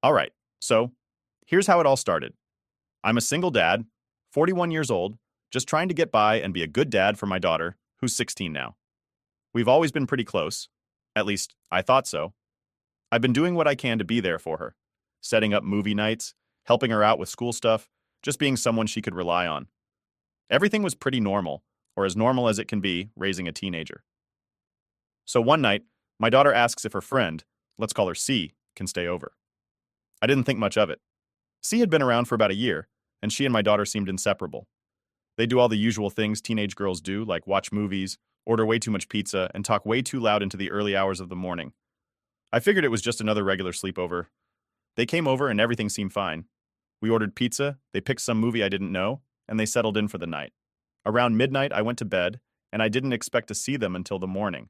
All right, so here's how it all started. I'm a single dad, 41 years old, just trying to get by and be a good dad for my daughter, who's 16 now. We've always been pretty close. At least, I thought so. I've been doing what I can to be there for her, setting up movie nights, helping her out with school stuff, just being someone she could rely on. Everything was pretty normal, or as normal as it can be raising a teenager. So one night, my daughter asks if her friend, let's call her C, can stay over. I didn't think much of it. C had been around for about a year, and she and my daughter seemed inseparable. They do all the usual things teenage girls do, like watch movies, order way too much pizza, and talk way too loud into the early hours of the morning. I figured it was just another regular sleepover. They came over and everything seemed fine. We ordered pizza, they picked some movie I didn't know, and they settled in for the night. Around midnight, I went to bed, and I didn't expect to see them until the morning.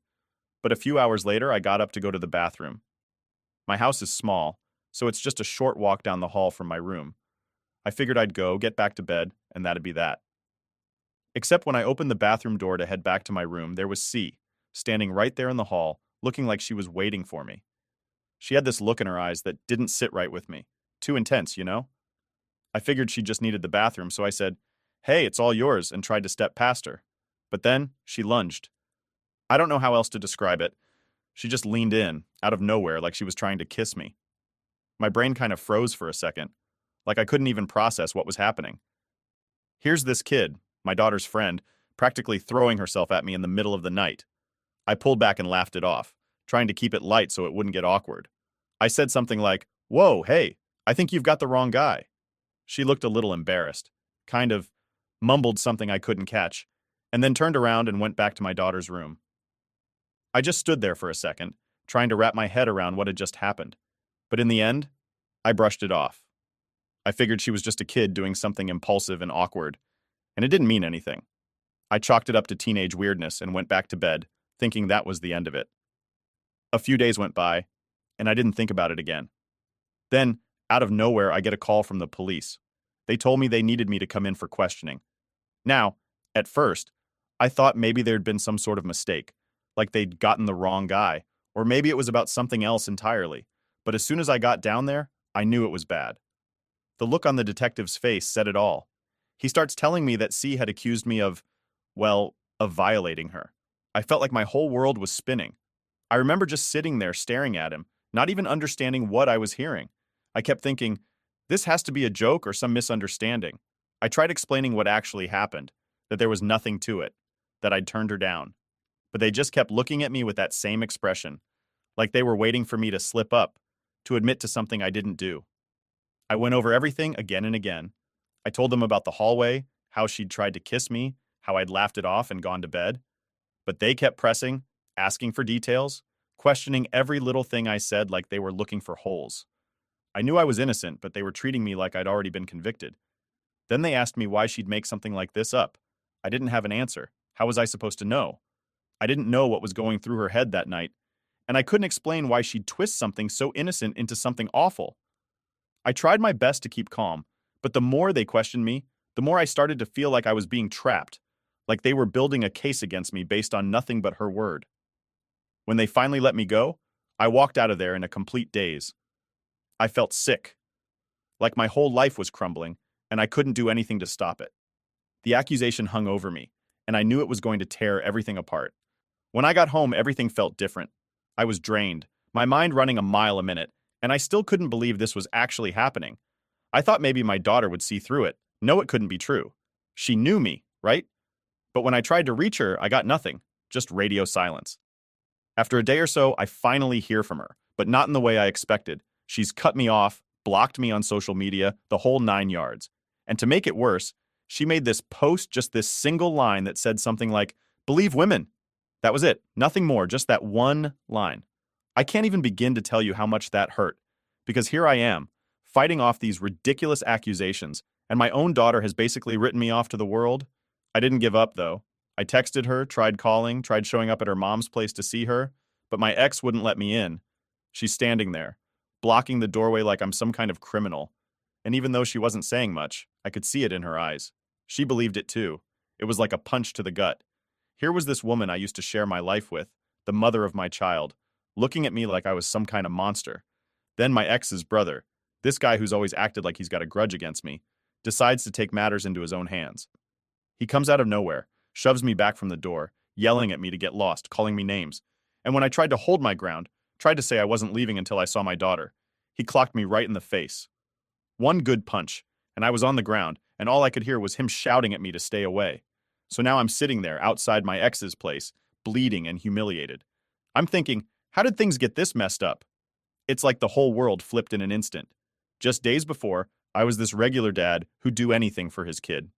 But a few hours later, I got up to go to the bathroom. My house is small, so it's just a short walk down the hall from my room. I figured I'd go, get back to bed, and that'd be that. Except when I opened the bathroom door to head back to my room, there was C, standing right there in the hall, looking like she was waiting for me. She had this look in her eyes that didn't sit right with me. Too intense, you know? I figured she just needed the bathroom, so I said, "Hey, it's all yours," and tried to step past her. But then, she lunged. I don't know how else to describe it. She just leaned in, out of nowhere, like she was trying to kiss me. My brain kind of froze for a second, like I couldn't even process what was happening. Here's this kid, my daughter's friend, practically throwing herself at me in the middle of the night. I pulled back and laughed it off, trying to keep it light so it wouldn't get awkward. I said something like, "Whoa, hey, I think you've got the wrong guy." She looked a little embarrassed, kind of mumbled something I couldn't catch, and then turned around and went back to my daughter's room. I just stood there for a second, trying to wrap my head around what had just happened. But in the end, I brushed it off. I figured she was just a kid doing something impulsive and awkward, and it didn't mean anything. I chalked it up to teenage weirdness and went back to bed, thinking that was the end of it. A few days went by, and I didn't think about it again. Then, out of nowhere, I get a call from the police. They told me they needed me to come in for questioning. Now, at first, I thought maybe there'd been some sort of mistake, like they'd gotten the wrong guy, or maybe it was about something else entirely. But as soon as I got down there, I knew it was bad. The look on the detective's face said it all. He starts telling me that C had accused me of, well, of violating her. I felt like my whole world was spinning. I remember just sitting there staring at him, not even understanding what I was hearing. I kept thinking, this has to be a joke or some misunderstanding. I tried explaining what actually happened, that there was nothing to it, that I'd turned her down. But they just kept looking at me with that same expression, like they were waiting for me to slip up, to admit to something I didn't do. I went over everything again and again. I told them about the hallway, how she'd tried to kiss me, how I'd laughed it off and gone to bed. But they kept pressing, asking for details, questioning every little thing I said like they were looking for holes. I knew I was innocent, but they were treating me like I'd already been convicted. Then they asked me why she'd make something like this up. I didn't have an answer. How was I supposed to know? I didn't know what was going through her head that night, and I couldn't explain why she'd twist something so innocent into something awful. I tried my best to keep calm, but the more they questioned me, the more I started to feel like I was being trapped, like they were building a case against me based on nothing but her word. When they finally let me go, I walked out of there in a complete daze. I felt sick, like my whole life was crumbling, and I couldn't do anything to stop it. The accusation hung over me, and I knew it was going to tear everything apart. When I got home, everything felt different. I was drained, my mind running a mile a minute, and I still couldn't believe this was actually happening. I thought maybe my daughter would see through it. No, it couldn't be true. She knew me, right? But when I tried to reach her, I got nothing, just radio silence. After a day or so, I finally hear from her, but not in the way I expected. She's cut me off, blocked me on social media, the whole 9 yards. And to make it worse, she made this post just this single line that said something like, "Believe women." That was it. Nothing more, just that one line. I can't even begin to tell you how much that hurt, because here I am, fighting off these ridiculous accusations, and my own daughter has basically written me off to the world. I didn't give up, though. I texted her, tried calling, tried showing up at her mom's place to see her, but my ex wouldn't let me in. She's standing there, blocking the doorway like I'm some kind of criminal. And even though she wasn't saying much, I could see it in her eyes. She believed it too. It was like a punch to the gut. Here was this woman I used to share my life with, the mother of my child, looking at me like I was some kind of monster. Then my ex's brother, This guy who's always acted like he's got a grudge against me decides to take matters into his own hands. He comes out of nowhere, shoves me back from the door, yelling at me to get lost, calling me names. And when I tried to hold my ground, tried to say I wasn't leaving until I saw my daughter, he clocked me right in the face. One good punch, and I was on the ground, and all I could hear was him shouting at me to stay away. So now I'm sitting there outside my ex's place, bleeding and humiliated. I'm thinking, how did things get this messed up? It's like the whole world flipped in an instant. Just days before, I was this regular dad who'd do anything for his kid.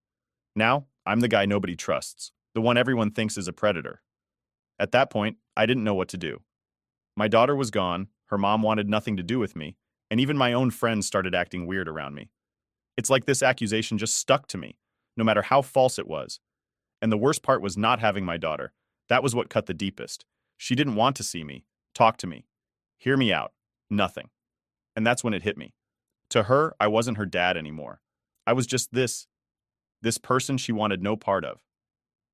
Now, I'm the guy nobody trusts, the one everyone thinks is a predator. At that point, I didn't know what to do. My daughter was gone, her mom wanted nothing to do with me, and even my own friends started acting weird around me. It's like this accusation just stuck to me, no matter how false it was. And the worst part was not having my daughter. That was what cut the deepest. She didn't want to see me, talk to me, hear me out. Nothing. And that's when it hit me. To her, I wasn't her dad anymore. I was just this person she wanted no part of.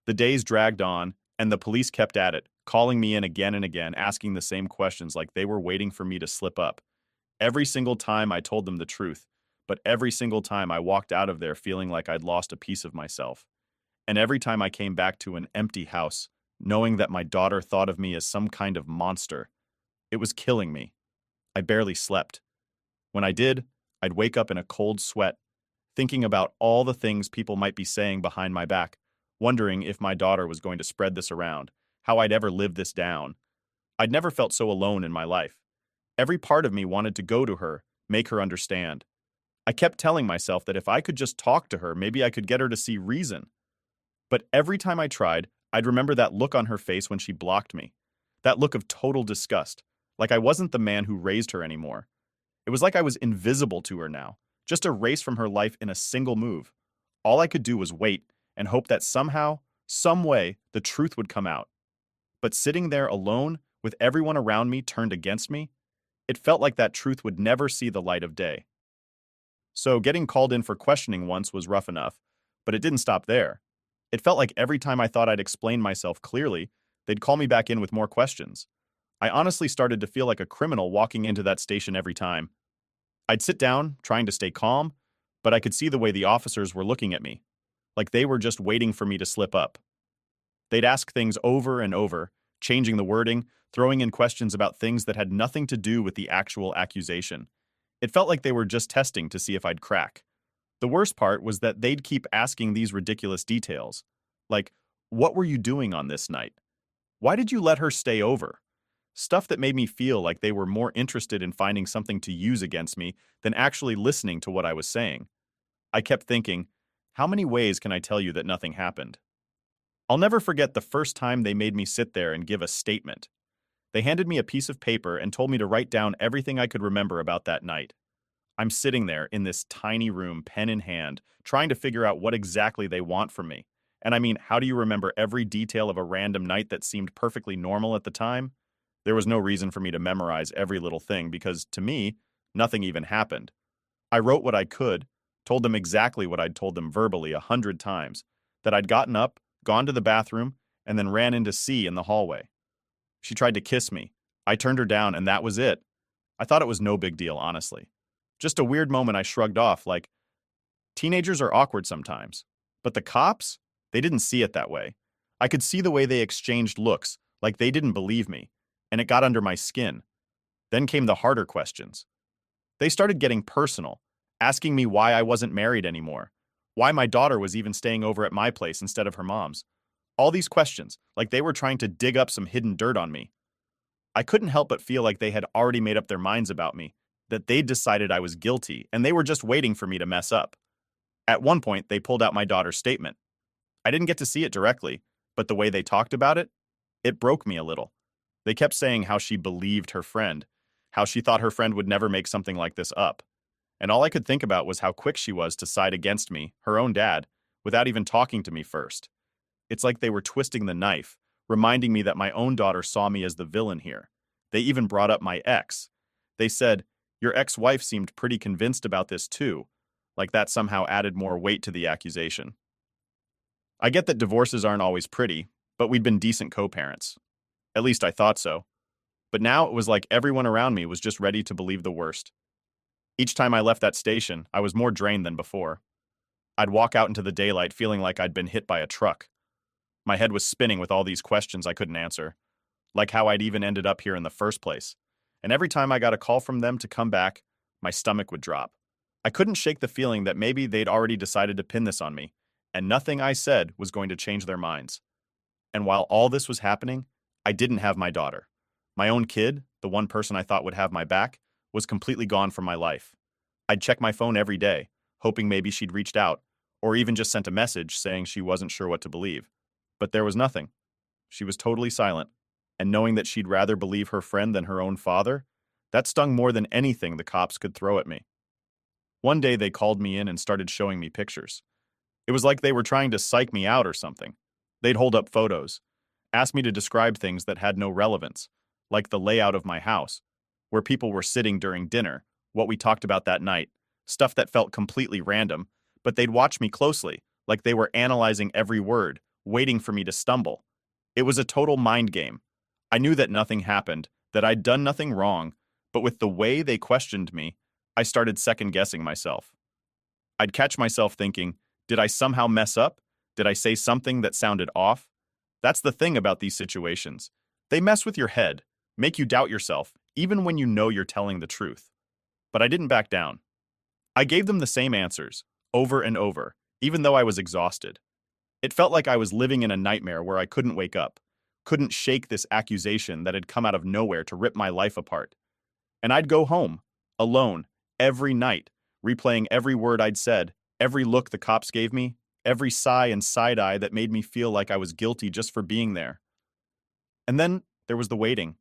The days dragged on, and the police kept at it, calling me in again and again, asking the same questions like they were waiting for me to slip up. Every single time I told them the truth, but every single time I walked out of there feeling like I'd lost a piece of myself. And every time I came back to an empty house, knowing that my daughter thought of me as some kind of monster, it was killing me. I barely slept. When I did, I'd wake up in a cold sweat, thinking about all the things people might be saying behind my back, wondering if my daughter was going to spread this around, how I'd ever live this down. I'd never felt so alone in my life. Every part of me wanted to go to her, make her understand. I kept telling myself that if I could just talk to her, maybe I could get her to see reason. But every time I tried, I'd remember that look on her face when she blocked me. That look of total disgust, like I wasn't the man who raised her anymore. It was like I was invisible to her now, just erased from her life in a single move. All I could do was wait and hope that somehow, some way, the truth would come out. But sitting there alone, with everyone around me turned against me, it felt like that truth would never see the light of day. So getting called in for questioning once was rough enough, but it didn't stop there. It felt like every time I thought I'd explained myself clearly, they'd call me back in with more questions. I honestly started to feel like a criminal walking into that station every time. I'd sit down, trying to stay calm, but I could see the way the officers were looking at me, like they were just waiting for me to slip up. They'd ask things over and over, changing the wording, throwing in questions about things that had nothing to do with the actual accusation. It felt like they were just testing to see if I'd crack. The worst part was that they'd keep asking these ridiculous details, like, what were you doing on this night? Why did you let her stay over? Stuff that made me feel like they were more interested in finding something to use against me than actually listening to what I was saying. I kept thinking, how many ways can I tell you that nothing happened? I'll never forget the first time they made me sit there and give a statement. They handed me a piece of paper and told me to write down everything I could remember about that night. I'm sitting there in this tiny room, pen in hand, trying to figure out what exactly they want from me. And I mean, how do you remember every detail of a random night that seemed perfectly normal at the time? There was no reason for me to memorize every little thing because, to me, nothing even happened. I wrote what I could, told them exactly what I'd told them verbally 100 times, that I'd gotten up, gone to the bathroom, and then ran into C in the hallway. She tried to kiss me. I turned her down, and that was it. I thought it was no big deal, honestly. Just a weird moment I shrugged off, like, teenagers are awkward sometimes. But the cops? They didn't see it that way. I could see the way they exchanged looks, like they didn't believe me, and it got under my skin. Then came the harder questions. They started getting personal, asking me why I wasn't married anymore, why my daughter was even staying over at my place instead of her mom's. All these questions, like they were trying to dig up some hidden dirt on me. I couldn't help but feel like they had already made up their minds about me, that they'd decided I was guilty, and they were just waiting for me to mess up. At one point, they pulled out my daughter's statement. I didn't get to see it directly, but the way they talked about it, it broke me a little. They kept saying how she believed her friend, how she thought her friend would never make something like this up. And all I could think about was how quick she was to side against me, her own dad, without even talking to me first. It's like they were twisting the knife, reminding me that my own daughter saw me as the villain here. They even brought up my ex. They said, your ex-wife seemed pretty convinced about this too, like that somehow added more weight to the accusation. I get that divorces aren't always pretty, but we'd been decent co-parents. At least I thought so. But now it was like everyone around me was just ready to believe the worst. Each time I left that station, I was more drained than before. I'd walk out into the daylight feeling like I'd been hit by a truck. My head was spinning with all these questions I couldn't answer, like how I'd even ended up here in the first place. And every time I got a call from them to come back, my stomach would drop. I couldn't shake the feeling that maybe they'd already decided to pin this on me, and nothing I said was going to change their minds. And while all this was happening, I didn't have my daughter. My own kid, the one person I thought would have my back, was completely gone from my life. I'd check my phone every day, hoping maybe she'd reached out, or even just sent a message saying she wasn't sure what to believe. But there was nothing. She was totally silent, and knowing that she'd rather believe her friend than her own father, that stung more than anything the cops could throw at me. One day they called me in and started showing me pictures. It was like they were trying to psych me out or something. They'd hold up photos, ask me to describe things that had no relevance, like the layout of my house, where people were sitting during dinner, what we talked about that night, stuff that felt completely random, but they'd watch me closely, like they were analyzing every word, waiting for me to stumble. It was a total mind game. I knew that nothing happened, that I'd done nothing wrong, but with the way they questioned me, I started second-guessing myself. I'd catch myself thinking, did I somehow mess up? Did I say something that sounded off? That's the thing about these situations. They mess with your head, make you doubt yourself, even when you know you're telling the truth. But I didn't back down. I gave them the same answers, over and over, even though I was exhausted. It felt like I was living in a nightmare where I couldn't wake up, couldn't shake this accusation that had come out of nowhere to rip my life apart. And I'd go home, alone, every night, replaying every word I'd said, every look the cops gave me, every sigh and side-eye that made me feel like I was guilty just for being there. And then there was the waiting.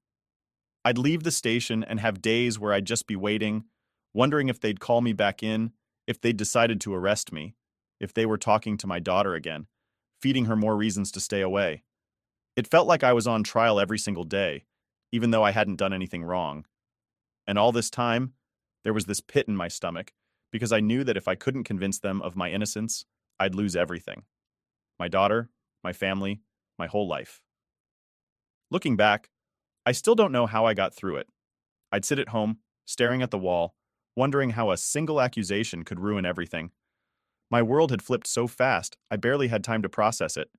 I'd leave the station and have days where I'd just be waiting, wondering if they'd call me back in, if they'd decided to arrest me, if they were talking to my daughter again, feeding her more reasons to stay away. It felt like I was on trial every single day, even though I hadn't done anything wrong. And all this time, there was this pit in my stomach, because I knew that if I couldn't convince them of my innocence, I'd lose everything. My daughter, my family, my whole life. Looking back, I still don't know how I got through it. I'd sit at home, staring at the wall, wondering how a single accusation could ruin everything. My world had flipped so fast, I barely had time to process it.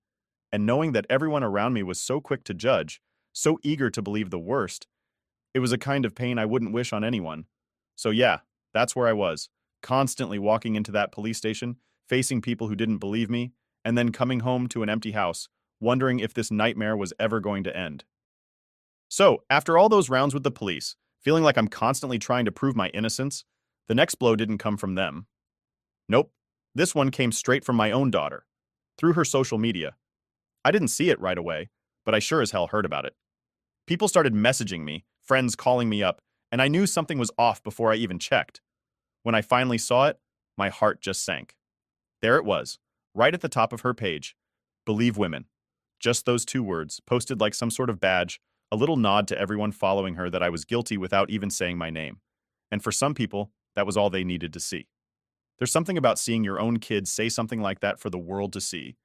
And knowing that everyone around me was so quick to judge, so eager to believe the worst, it was a kind of pain I wouldn't wish on anyone. So yeah, that's where I was, constantly walking into that police station, facing people who didn't believe me, and then coming home to an empty house, wondering if this nightmare was ever going to end. So, after all those rounds with the police, feeling like I'm constantly trying to prove my innocence, the next blow didn't come from them. Nope, this one came straight from my own daughter, through her social media. I didn't see it right away, but I sure as hell heard about it. People started messaging me, friends calling me up, and I knew something was off before I even checked. When I finally saw it, my heart just sank. There it was, right at the top of her page. Believe women. Just those two words, posted like some sort of badge, a little nod to everyone following her that I was guilty without even saying my name. And for some people, that was all they needed to see. There's something about seeing your own kid say something like that for the world to see.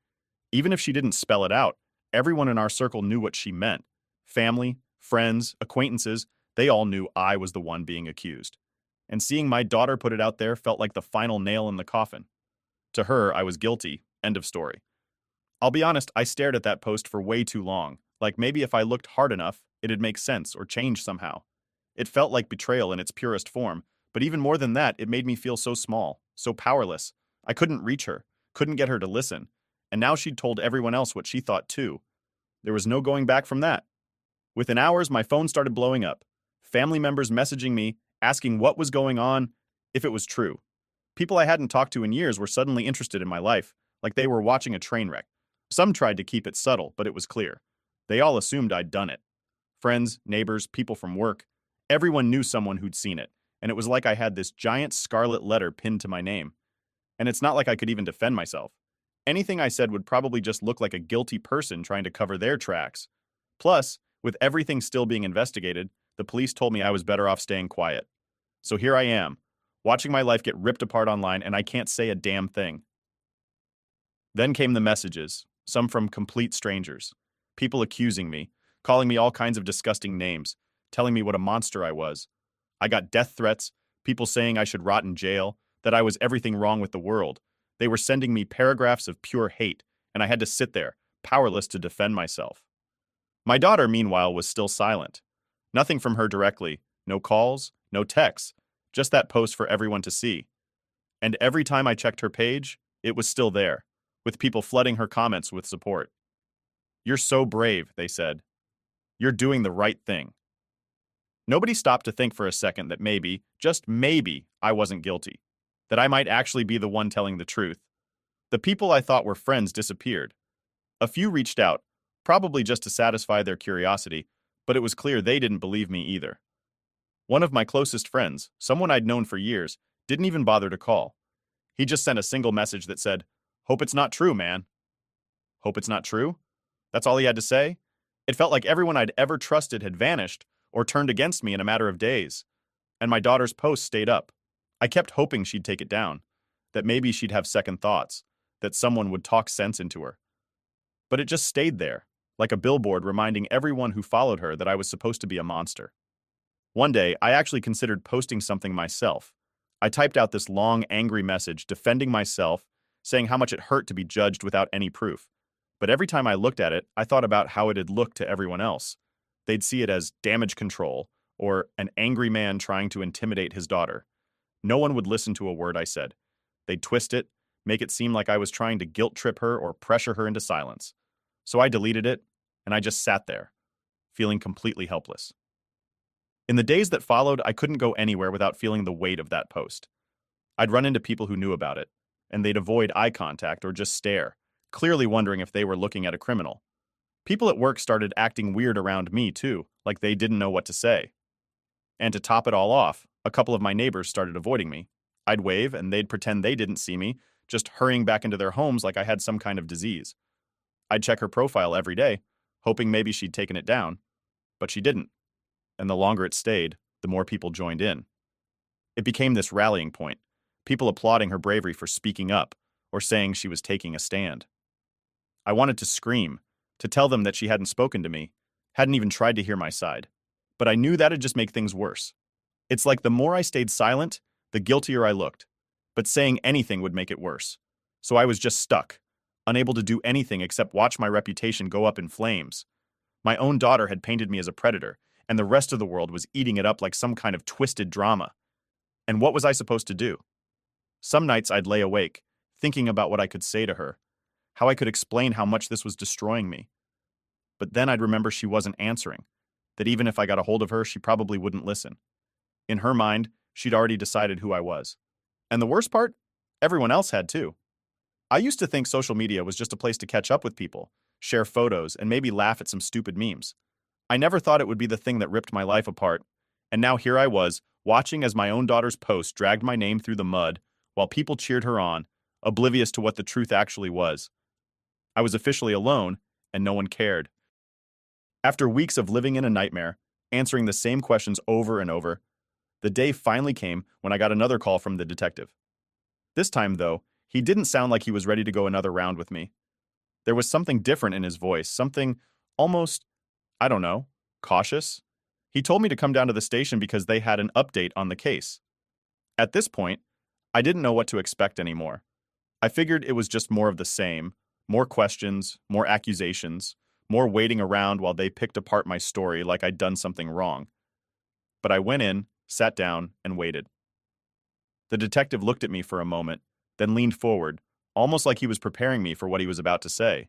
Even if she didn't spell it out, everyone in our circle knew what she meant. Family, friends, acquaintances, they all knew I was the one being accused. And seeing my daughter put it out there felt like the final nail in the coffin. To her, I was guilty. End of story. I'll be honest, I stared at that post for way too long. Like maybe if I looked hard enough, it'd make sense or change somehow. It felt like betrayal in its purest form, but even more than that, it made me feel so small, so powerless. I couldn't reach her, couldn't get her to listen. And now she'd told everyone else what she thought too. There was no going back from that. Within hours, my phone started blowing up. Family members messaging me, asking what was going on, if it was true. People I hadn't talked to in years were suddenly interested in my life, like they were watching a train wreck. Some tried to keep it subtle, but it was clear. They all assumed I'd done it. Friends, neighbors, people from work. Everyone knew someone who'd seen it, and it was like I had this giant scarlet letter pinned to my name. And it's not like I could even defend myself. Anything I said would probably just look like a guilty person trying to cover their tracks. Plus, with everything still being investigated, the police told me I was better off staying quiet. So here I am, watching my life get ripped apart online, and I can't say a damn thing. Then came the messages, some from complete strangers. People accusing me, calling me all kinds of disgusting names, telling me what a monster I was. I got death threats, People saying I should rot in jail, that I was everything wrong with the world. They were sending me paragraphs of pure hate, and I had to sit there, powerless to defend myself. My daughter, meanwhile, was still silent. Nothing from her directly, no calls, no texts, just that post for everyone to see. And every time I checked her page, it was still there, with people flooding her comments with support. "You're so brave," they said. "You're doing the right thing." Nobody stopped to think for a second that maybe, just maybe, I wasn't guilty, that I might actually be the one telling the truth. The people I thought were friends disappeared. A few reached out, probably just to satisfy their curiosity, but it was clear they didn't believe me either. One of my closest friends, someone I'd known for years, didn't even bother to call. He just sent a single message that said, "Hope it's not true, man." Hope it's not true? That's all he had to say? It felt like everyone I'd ever trusted had vanished or turned against me in a matter of days. And my daughter's post stayed up. I kept hoping she'd take it down, that maybe she'd have second thoughts, that someone would talk sense into her. But it just stayed there, like a billboard reminding everyone who followed her that I was supposed to be a monster. One day, I actually considered posting something myself. I typed out this long, angry message defending myself, saying how much it hurt to be judged without any proof. But every time I looked at it, I thought about how it'd look to everyone else. They'd see it as damage control, or an angry man trying to intimidate his daughter. No one would listen to a word I said. They'd twist it, make it seem like I was trying to guilt trip her or pressure her into silence. So I deleted it, and I just sat there, feeling completely helpless. In the days that followed, I couldn't go anywhere without feeling the weight of that post. I'd run into people who knew about it, and they'd avoid eye contact or just stare, clearly wondering if they were looking at a criminal. People at work started acting weird around me, too, like they didn't know what to say. And to top it all off, a couple of my neighbors started avoiding me. I'd wave, and they'd pretend they didn't see me, just hurrying back into their homes like I had some kind of disease. I'd check her profile every day, hoping maybe she'd taken it down. But she didn't. And the longer it stayed, the more people joined in. It became this rallying point, people applauding her bravery for speaking up, or saying she was taking a stand. I wanted to scream, to tell them that she hadn't spoken to me, hadn't even tried to hear my side. But I knew that'd just make things worse. It's like the more I stayed silent, the guiltier I looked. But saying anything would make it worse. So I was just stuck, unable to do anything except watch my reputation go up in flames. My own daughter had painted me as a predator, and the rest of the world was eating it up like some kind of twisted drama. And what was I supposed to do? Some nights I'd lay awake, thinking about what I could say to her, how I could explain how much this was destroying me. But then I'd remember she wasn't answering, that even if I got a hold of her, she probably wouldn't listen. In her mind, she'd already decided who I was. And the worst part? Everyone else had too. I used to think social media was just a place to catch up with people, share photos, and maybe laugh at some stupid memes. I never thought it would be the thing that ripped my life apart, and now here I was, watching as my own daughter's post dragged my name through the mud, while people cheered her on, oblivious to what the truth actually was. I was officially alone, and no one cared. After weeks of living in a nightmare, answering the same questions over and over, the day finally came when I got another call from the detective. This time, though, he didn't sound like he was ready to go another round with me. There was something different in his voice, something almost, I don't know, cautious. He told me to come down to the station because they had an update on the case. At this point, I didn't know what to expect anymore. I figured it was just more of the same, more questions, more accusations, more waiting around while they picked apart my story like I'd done something wrong. But I went in, sat down, and waited. The detective looked at me for a moment, then leaned forward, almost like he was preparing me for what he was about to say.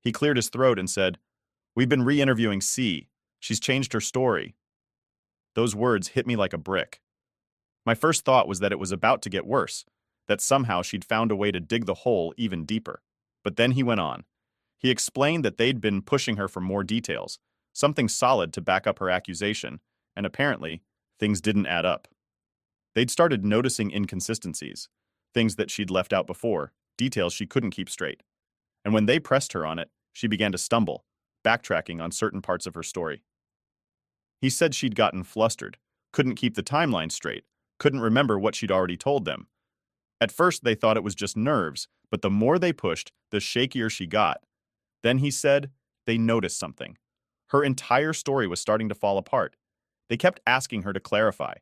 He cleared his throat and said, "We've been re-interviewing C. She's changed her story." Those words hit me like a brick. My first thought was that it was about to get worse, that somehow she'd found a way to dig the hole even deeper. But then he went on. He explained that they'd been pushing her for more details, something solid to back up her accusation, and apparently, things didn't add up. They'd started noticing inconsistencies, things that she'd left out before, details she couldn't keep straight. And when they pressed her on it, she began to stumble, backtracking on certain parts of her story. He said she'd gotten flustered, couldn't keep the timeline straight, couldn't remember what she'd already told them. At first, they thought it was just nerves, but the more they pushed, the shakier she got. Then he said they noticed something. Her entire story was starting to fall apart. They kept asking her to clarify,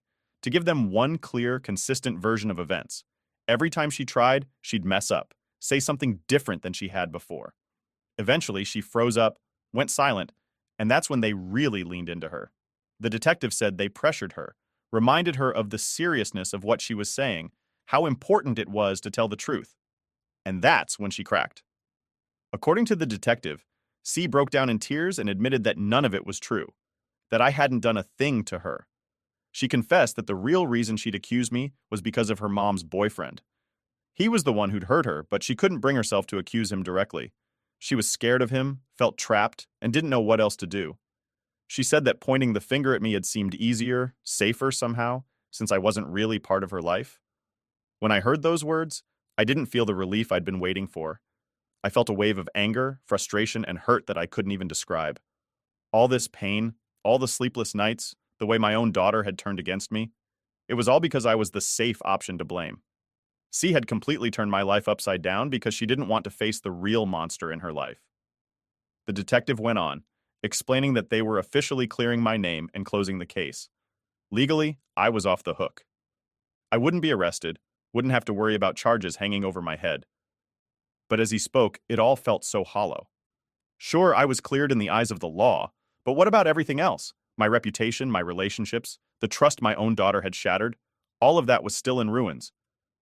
to give them one clear, consistent version of events. Every time she tried, she'd mess up, say something different than she had before. Eventually, she froze up, went silent, and that's when they really leaned into her. The detective said they pressured her, reminded her of the seriousness of what she was saying, how important it was to tell the truth. And that's when she cracked. According to the detective, C broke down in tears and admitted that none of it was true, that I hadn't done a thing to her. She confessed that the real reason she'd accused me was because of her mom's boyfriend. He was the one who'd hurt her, but she couldn't bring herself to accuse him directly. She was scared of him, felt trapped, and didn't know what else to do. She said that pointing the finger at me had seemed easier, safer somehow, since I wasn't really part of her life. When I heard those words, I didn't feel the relief I'd been waiting for. I felt a wave of anger, frustration, and hurt that I couldn't even describe. All this pain, all the sleepless nights, the way my own daughter had turned against me, it was all because I was the safe option to blame. C had completely turned my life upside down because she didn't want to face the real monster in her life. The detective went on, explaining that they were officially clearing my name and closing the case. Legally, I was off the hook. I wouldn't be arrested, wouldn't have to worry about charges hanging over my head. But as he spoke, it all felt so hollow. Sure, I was cleared in the eyes of the law, but what about everything else? My reputation, my relationships, the trust my own daughter had shattered, all of that was still in ruins.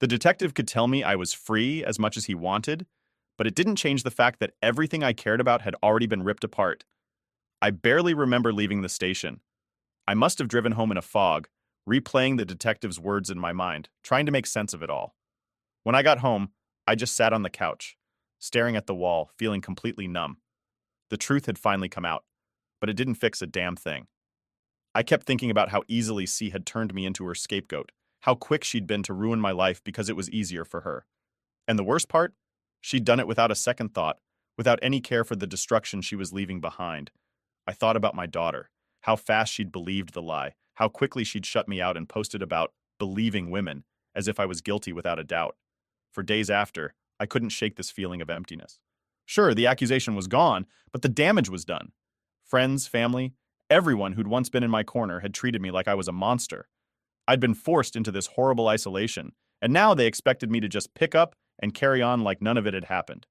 The detective could tell me I was free as much as he wanted, but it didn't change the fact that everything I cared about had already been ripped apart. I barely remember leaving the station. I must have driven home in a fog, replaying the detective's words in my mind, trying to make sense of it all. When I got home, I just sat on the couch, staring at the wall, feeling completely numb. The truth had finally come out, but it didn't fix a damn thing. I kept thinking about how easily C had turned me into her scapegoat, how quick she'd been to ruin my life because it was easier for her. And the worst part? She'd done it without a second thought, without any care for the destruction she was leaving behind. I thought about my daughter, how fast she'd believed the lie, how quickly she'd shut me out and posted about believing women, as if I was guilty without a doubt. For days after, I couldn't shake this feeling of emptiness. Sure, the accusation was gone, but the damage was done. Friends, family, everyone who'd once been in my corner had treated me like I was a monster. I'd been forced into this horrible isolation, and now they expected me to just pick up and carry on like none of it had happened.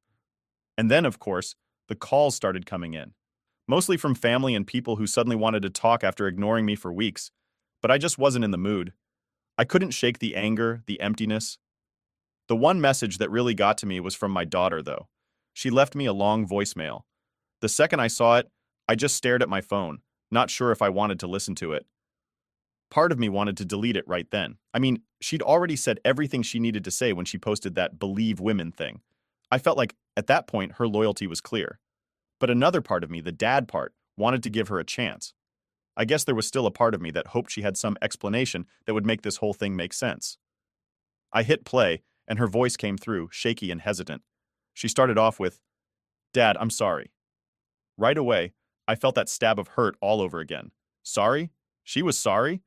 And then, of course, the calls started coming in. Mostly from family and people who suddenly wanted to talk after ignoring me for weeks, but I just wasn't in the mood. I couldn't shake the anger, the emptiness. The one message that really got to me was from my daughter, though. She left me a long voicemail. The second I saw it, I just stared at my phone, not sure if I wanted to listen to it. Part of me wanted to delete it right then. I mean, she'd already said everything she needed to say when she posted that believe women thing. I felt like, at that point, her loyalty was clear. But another part of me, the dad part, wanted to give her a chance. I guess there was still a part of me that hoped she had some explanation that would make this whole thing make sense. I hit play, and her voice came through, shaky and hesitant. She started off with, "Dad, I'm sorry." Right away, I felt that stab of hurt all over again. Sorry? She was sorry?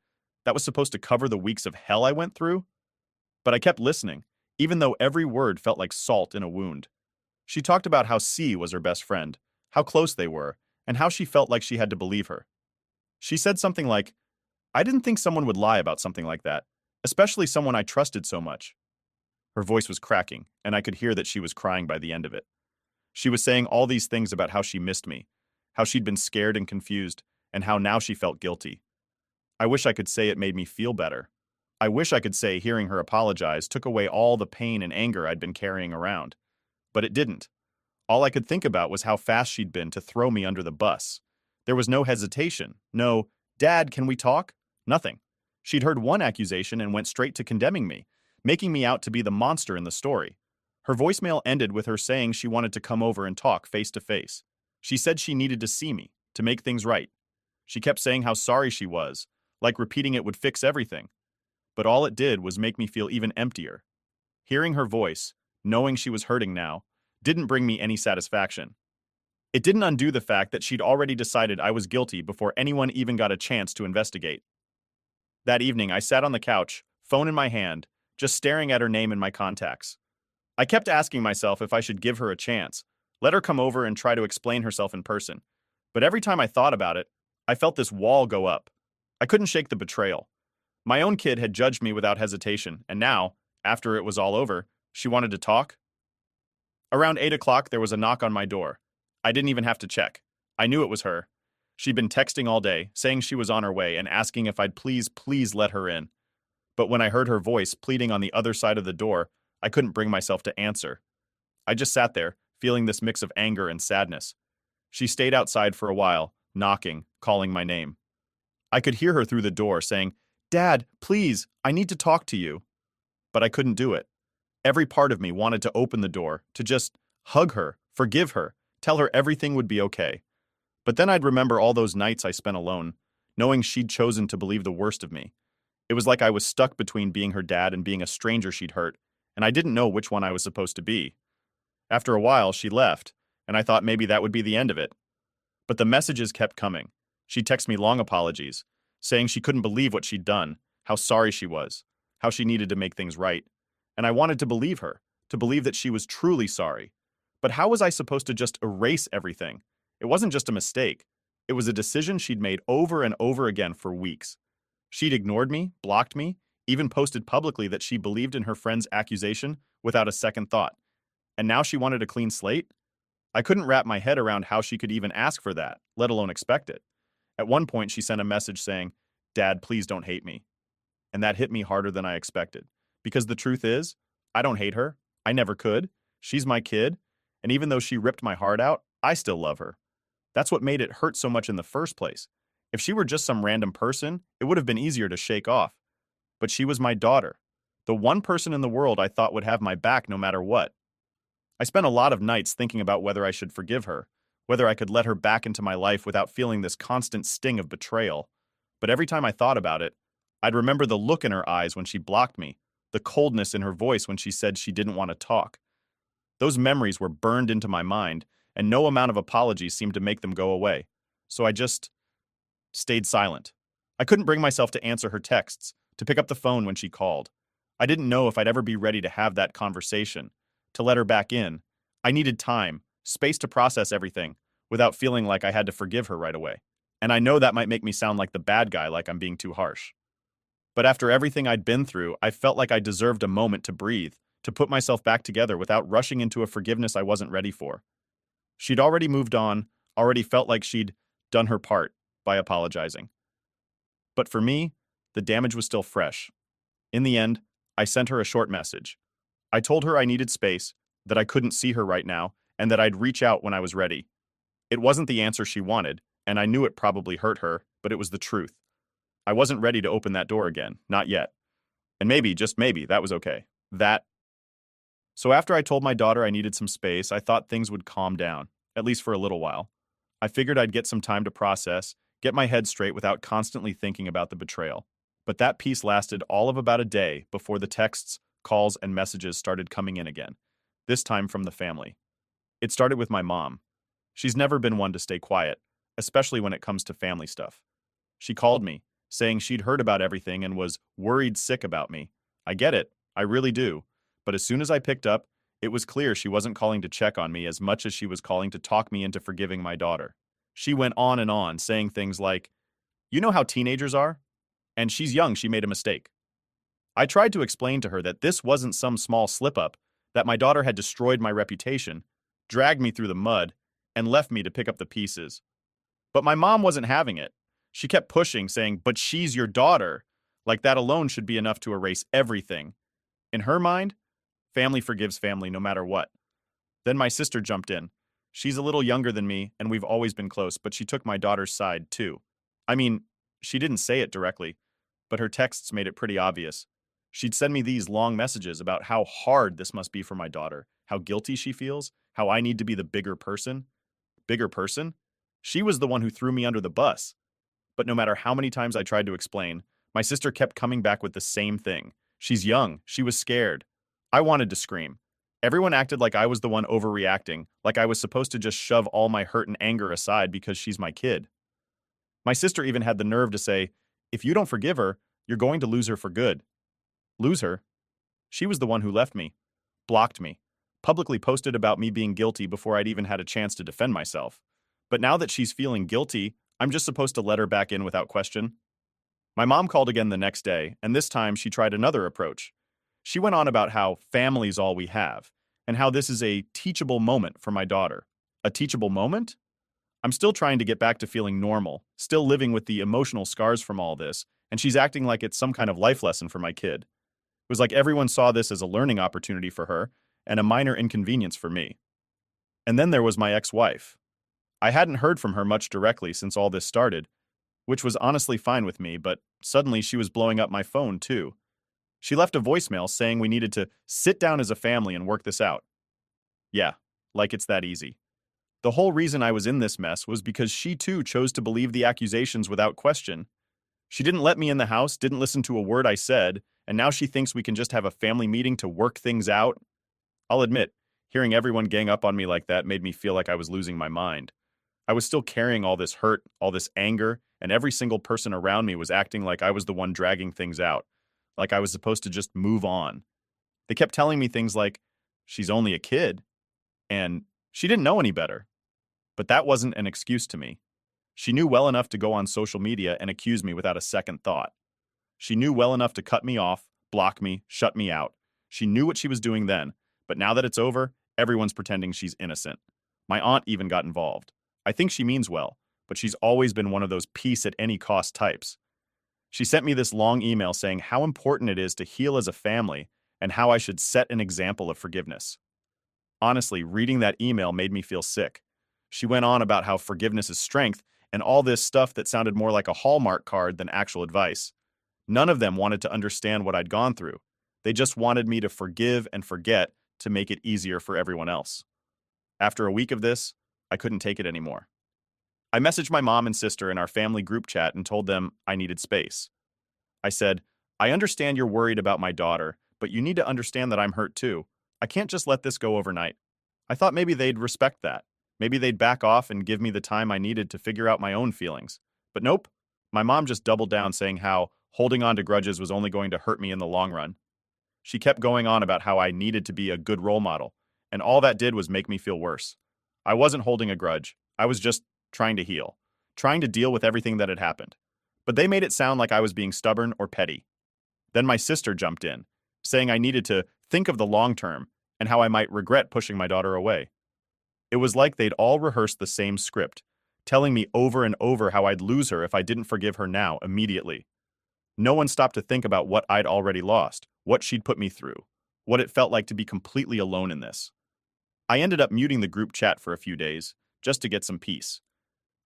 That was supposed to cover the weeks of hell I went through? But I kept listening, even though every word felt like salt in a wound. She talked about how C was her best friend, how close they were, and how she felt like she had to believe her. She said something like, "I didn't think someone would lie about something like that, especially someone I trusted so much." Her voice was cracking, and I could hear that she was crying by the end of it. She was saying all these things about how she missed me, how she'd been scared and confused, and how now she felt guilty. I wish I could say it made me feel better. I wish I could say hearing her apologize took away all the pain and anger I'd been carrying around. But it didn't. All I could think about was how fast she'd been to throw me under the bus. There was no hesitation, no, "Dad, can we talk?" Nothing. She'd heard one accusation and went straight to condemning me, making me out to be the monster in the story. Her voicemail ended with her saying she wanted to come over and talk face to face. She said she needed to see me, to make things right. She kept saying how sorry she was, like repeating it would fix everything. But all it did was make me feel even emptier. Hearing her voice, knowing she was hurting now, didn't bring me any satisfaction. It didn't undo the fact that she'd already decided I was guilty before anyone even got a chance to investigate. That evening, I sat on the couch, phone in my hand, just staring at her name in my contacts. I kept asking myself if I should give her a chance, let her come over and try to explain herself in person. But every time I thought about it, I felt this wall go up. I couldn't shake the betrayal. My own kid had judged me without hesitation, and now, after it was all over, she wanted to talk? Around 8 o'clock, there was a knock on my door. I didn't even have to check. I knew it was her. She'd been texting all day, saying she was on her way and asking if I'd please let her in. But when I heard her voice pleading on the other side of the door, I couldn't bring myself to answer. I just sat there, feeling this mix of anger and sadness. She stayed outside for a while, knocking, calling my name. I could hear her through the door saying, "Dad, please, I need to talk to you." But I couldn't do it. Every part of me wanted to open the door, to just hug her, forgive her, tell her everything would be okay. But then I'd remember all those nights I spent alone, knowing she'd chosen to believe the worst of me. It was like I was stuck between being her dad and being a stranger she'd hurt, and I didn't know which one I was supposed to be. After a while, she left, and I thought maybe that would be the end of it. But the messages kept coming. She'd text me long apologies, saying she couldn't believe what she'd done, how sorry she was, how she needed to make things right. And I wanted to believe her, to believe that she was truly sorry. But how was I supposed to just erase everything? It wasn't just a mistake. It was a decision she'd made over and over again for weeks. She'd ignored me, blocked me, even posted publicly that she believed in her friend's accusation without a second thought. And now she wanted a clean slate? I couldn't wrap my head around how she could even ask for that, let alone expect it. At one point, she sent a message saying, "Dad, please don't hate me." And that hit me harder than I expected. Because the truth is, I don't hate her. I never could. She's my kid. And even though she ripped my heart out, I still love her. That's what made it hurt so much in the first place. If she were just some random person, it would have been easier to shake off. But she was my daughter, the one person in the world I thought would have my back no matter what. I spent a lot of nights thinking about whether I should forgive her, whether I could let her back into my life without feeling this constant sting of betrayal. But every time I thought about it, I'd remember the look in her eyes when she blocked me, the coldness in her voice when she said she didn't want to talk. Those memories were burned into my mind, and no amount of apologies seemed to make them go away. So I just stayed silent. I couldn't bring myself to answer her texts, to pick up the phone when she called. I didn't know if I'd ever be ready to have that conversation, to let her back in. I needed time, space to process everything, without feeling like I had to forgive her right away. And I know that might make me sound like the bad guy, like I'm being too harsh. But after everything I'd been through, I felt like I deserved a moment to breathe, to put myself back together without rushing into a forgiveness I wasn't ready for. She'd already moved on, already felt like she'd done her part by apologizing. But for me, the damage was still fresh. In the end, I sent her a short message. I told her I needed space, that I couldn't see her right now, and that I'd reach out when I was ready. It wasn't the answer she wanted, and I knew it probably hurt her, but it was the truth. I wasn't ready to open that door again, not yet. And maybe, just maybe, that was okay. So after I told my daughter I needed some space, I thought things would calm down, at least for a little while. I figured I'd get some time to process, get my head straight without constantly thinking about the betrayal. But that peace lasted all of about a day before the texts, calls, and messages started coming in again, this time from the family. It started with my mom. She's never been one to stay quiet, especially when it comes to family stuff. She called me, saying she'd heard about everything and was worried sick about me. I get it, I really do. But as soon as I picked up, it was clear she wasn't calling to check on me as much as she was calling to talk me into forgiving my daughter. She went on and on, saying things like, "You know how teenagers are? And she's young, she made a mistake." I tried to explain to her that this wasn't some small slip-up, that my daughter had destroyed my reputation, dragged me through the mud, and left me to pick up the pieces. But my mom wasn't having it. She kept pushing, saying, "But she's your daughter." Like that alone should be enough to erase everything. In her mind, family forgives family no matter what. Then my sister jumped in. She's a little younger than me, and we've always been close, but she took my daughter's side, too. I mean, she didn't say it directly, but her texts made it pretty obvious. She'd send me these long messages about how hard this must be for my daughter, how guilty she feels, how I need to be the bigger person. Bigger person? She was the one who threw me under the bus. But no matter how many times I tried to explain, my sister kept coming back with the same thing. She's young. She was scared. I wanted to scream. Everyone acted like I was the one overreacting, like I was supposed to just shove all my hurt and anger aside because she's my kid. My sister even had the nerve to say, "If you don't forgive her, you're going to lose her for good." Lose her? She was the one who left me, blocked me, publicly posted about me being guilty before I'd even had a chance to defend myself. But now that she's feeling guilty, I'm just supposed to let her back in without question? My mom called again the next day, and this time she tried another approach. She went on about how family's all we have, and how this is a teachable moment for my daughter. A teachable moment? I'm still trying to get back to feeling normal, still living with the emotional scars from all this, and she's acting like it's some kind of life lesson for my kid. It was like everyone saw this as a learning opportunity for her and a minor inconvenience for me. And then there was my ex-wife. I hadn't heard from her much directly since all this started, which was honestly fine with me, but suddenly she was blowing up my phone too. She left a voicemail saying we needed to sit down as a family and work this out. Yeah, like it's that easy. The whole reason I was in this mess was because she too chose to believe the accusations without question. She didn't let me in the house, didn't listen to a word I said, and now she thinks we can just have a family meeting to work things out. I'll admit, hearing everyone gang up on me like that made me feel like I was losing my mind. I was still carrying all this hurt, all this anger, and every single person around me was acting like I was the one dragging things out, like I was supposed to just move on. They kept telling me things like, she's only a kid, and she didn't know any better. But that wasn't an excuse to me. She knew well enough to go on social media and accuse me without a second thought. She knew well enough to cut me off, block me, shut me out. She knew what she was doing then, but now that it's over, everyone's pretending she's innocent. My aunt even got involved. I think she means well, but she's always been one of those peace at any cost types. She sent me this long email saying how important it is to heal as a family and how I should set an example of forgiveness. Honestly, reading that email made me feel sick. She went on about how forgiveness is strength and all this stuff that sounded more like a Hallmark card than actual advice. None of them wanted to understand what I'd gone through. They just wanted me to forgive and forget to make it easier for everyone else. After a week of this, I couldn't take it anymore. I messaged my mom and sister in our family group chat and told them I needed space. I said, I understand you're worried about my daughter, but you need to understand that I'm hurt too. I can't just let this go overnight. I thought maybe they'd respect that. Maybe they'd back off and give me the time I needed to figure out my own feelings. But nope, my mom just doubled down saying how holding on to grudges was only going to hurt me in the long run. She kept going on about how I needed to be a good role model, and all that did was make me feel worse. I wasn't holding a grudge. I was just trying to heal, trying to deal with everything that had happened. But they made it sound like I was being stubborn or petty. Then my sister jumped in, saying I needed to think of the long term and how I might regret pushing my daughter away. It was like they'd all rehearsed the same script, telling me over and over how I'd lose her if I didn't forgive her now, immediately. No one stopped to think about what I'd already lost, what she'd put me through, what it felt like to be completely alone in this. I ended up muting the group chat for a few days, just to get some peace.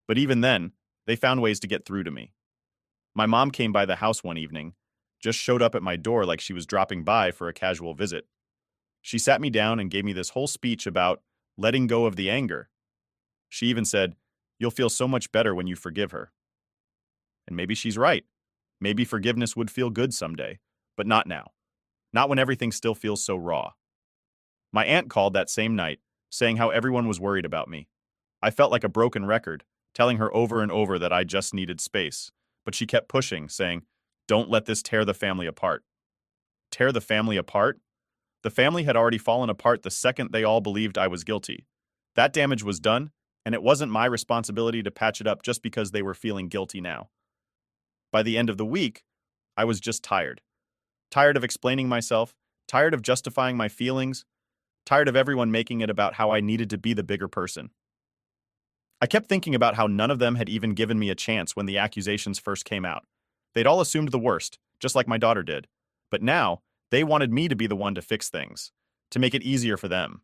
But even then, they found ways to get through to me. My mom came by the house one evening, just showed up at my door like she was dropping by for a casual visit. She sat me down and gave me this whole speech about letting go of the anger. She even said, "You'll feel so much better when you forgive her." And maybe she's right. Maybe forgiveness would feel good someday, but not now. Not when everything still feels so raw. My aunt called that same night, saying how everyone was worried about me. I felt like a broken record, telling her over and over that I just needed space. But she kept pushing, saying, "Don't let this tear the family apart." Tear the family apart? The family had already fallen apart the second they all believed I was guilty. That damage was done, and it wasn't my responsibility to patch it up just because they were feeling guilty now. By the end of the week, I was just tired. Tired of explaining myself, tired of justifying my feelings, tired of everyone making it about how I needed to be the bigger person. I kept thinking about how none of them had even given me a chance when the accusations first came out. They'd all assumed the worst, just like my daughter did. But now, they wanted me to be the one to fix things, to make it easier for them.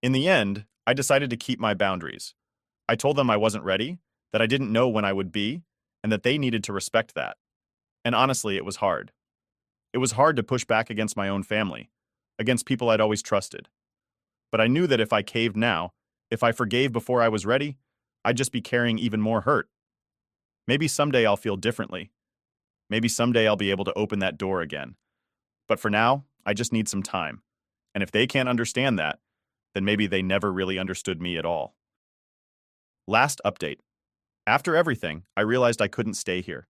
In the end, I decided to keep my boundaries. I told them I wasn't ready, that I didn't know when I would be, and that they needed to respect that. And honestly, it was hard. It was hard to push back against my own family, against people I'd always trusted. But I knew that if I caved now, if I forgave before I was ready, I'd just be carrying even more hurt. Maybe someday I'll feel differently. Maybe someday I'll be able to open that door again. But for now, I just need some time. And if they can't understand that, then maybe they never really understood me at all. Last update. After everything, I realized I couldn't stay here.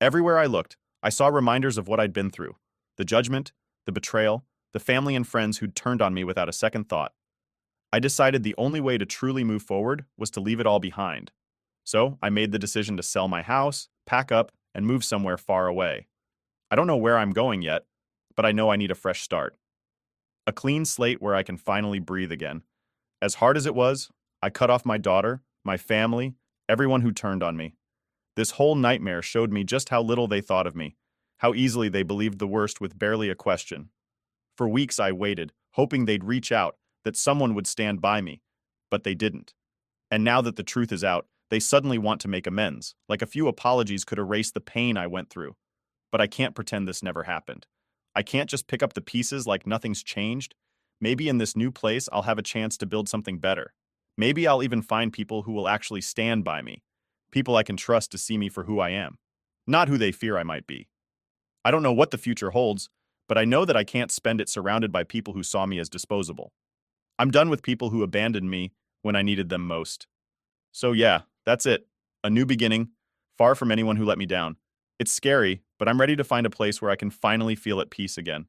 Everywhere I looked, I saw reminders of what I'd been through. The judgment, the betrayal, the family and friends who'd turned on me without a second thought. I decided the only way to truly move forward was to leave it all behind. So I made the decision to sell my house, pack up, and move somewhere far away. I don't know where I'm going yet, but I know I need a fresh start. A clean slate where I can finally breathe again. As hard as it was, I cut off my daughter, my family, everyone who turned on me. This whole nightmare showed me just how little they thought of me, how easily they believed the worst with barely a question. For weeks I waited, hoping they'd reach out, that someone would stand by me, but they didn't. And now that the truth is out, they suddenly want to make amends, like a few apologies could erase the pain I went through. But I can't pretend this never happened. I can't just pick up the pieces like nothing's changed. Maybe in this new place I'll have a chance to build something better. Maybe I'll even find people who will actually stand by me, people I can trust to see me for who I am, not who they fear I might be. I don't know what the future holds, but I know that I can't spend it surrounded by people who saw me as disposable. I'm done with people who abandoned me when I needed them most. So yeah, that's it. A new beginning, far from anyone who let me down. It's scary, but I'm ready to find a place where I can finally feel at peace again.